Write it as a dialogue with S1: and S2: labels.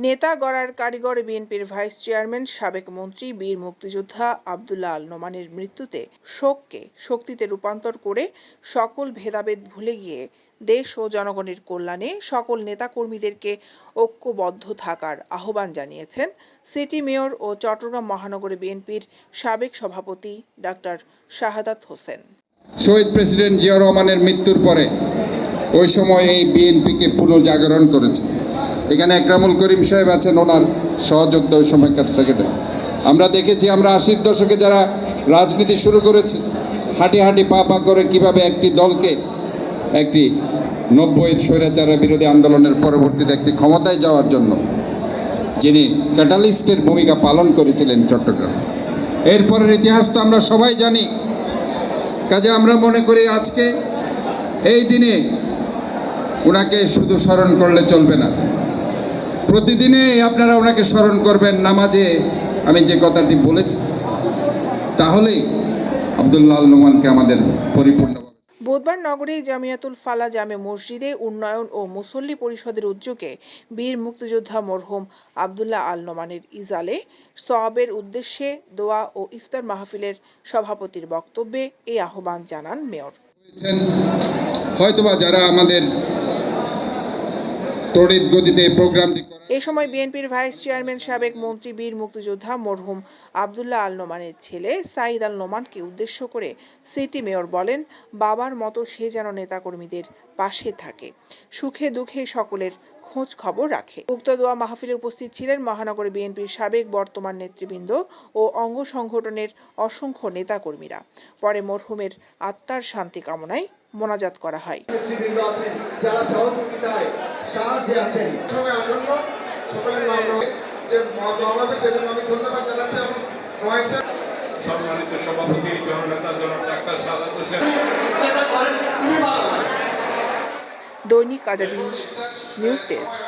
S1: নেতা গড়ার কারিগর বিএনপির ভাইস চেয়ারম্যান সাবেক মন্ত্রী বীর মুক্তিযোদ্ধা আব্দুল্লাহ আল নোমানের মৃত্যুতে শোককে শক্তিতে রূপান্তর করে সকল ভেদাভেদ ভুলে গিয়ে দেশ ও জনগণের কল্যাণে সকল নেতাকর্মীদেরকে ঐক্যবদ্ধ থাকার আহ্বান জানিয়েছেন সিটি মেয়র ও চট্টগ্রাম মহানগর বিএনপির সাবেক সভাপতি ডাক্তার শাহাদাত হোসেন।
S2: শহীদ প্রেসিডেন্ট জিয়াউর রহমানের মৃত্যুর পরে ওই সময় এই বিএনপিকে পুনর্জাগরণ করেছে। এখানে একরামুল করিম সাহেব আছেন, ওনার সহযোদ্ধা ওই সময়কার সেক্রেটারি। আমরা দেখেছি, আমরা 80-র দশকে যারা রাজনীতি শুরু করেছে, হাঁটি হাঁটি পা পা করে কিভাবে একটি দলকে একটি 90-এর স্বৈরাচারের বিরোধী আন্দোলনের পরবর্তীতে একটি ক্ষমতায় যাওয়ার জন্য যিনি ক্যাটালিস্টের ভূমিকা পালন করেছিলেন চট্টগ্রাম। এরপরের ইতিহাস তো আমরা সবাই জানি। কাজে আমরা মনে করি আজকে এই দিনে ওনাকে শুধু স্মরণ করলে চলবে না, প্রতিদিনে আপনারা ওনাকে স্মরণ করবেন। নামাজে আমি যে কথাটি বলেছি, তাহলেই আব্দুল্লাহ আল নোমানকে আমাদের পরিপূর্ণ।
S1: বুধবার নগরী জামিয়াতুল ফালা জামে মসজিদে উন্নয়ন ও মুসল্লি পরিষদের উদ্যোগে বীর মুক্তিযোদ্ধা মরহুম আব্দুল্লাহ আল নোমানের ইজালে সওয়াবের উদ্দেশ্যে দোয়া ও ইফতার মাহফিলের সভাপতির বক্তব্যে এই আহ্বান জানান মেয়র।
S2: হয়তোবা যারা আমাদের তড়িৎ গতিতে প্রোগ্রামটি
S1: এই সময় বিএনপির ভাইস চেয়ারম্যান সাবেক মন্ত্রী বীর মুক্তিযোদ্ধা মরহুম আব্দুল্লাহ আল নোমানের ছেলে সাঈদ আল নোমানকে উদ্দেশ্য করে সিটি মেয়র বলেন, বাবার মতো সে যেন নেতাকর্মীদের পাশে থাকে, সুখে দুঃখে সকলের খোঁজ খবর রাখে। উক্ত দোয়া মাহফিলে উপস্থিত ছিলেন মহানগর বিএনপির সাবেক বর্তমান নেতৃবৃন্দ ও অঙ্গ সংগঠনের অসংখ্য নেতাকর্মীরা। পরে মরহুমের আত্মার শান্তি কামনায় মোনাজাত করা হয়।
S3: যারা সহযোগিতায় সাহায্যে আছেন, সময় আসন্ন সকলের নাম যে মহানগর সেজন্য আমি ধন্যবাদ জানাচ্ছি। এবং
S4: সম্মানিত সভাপতি জননেতা জনাব ডাক্তার শাহাদাত হোসেন।
S1: দৈনিক আজাদী নিউজ ডেস্ক।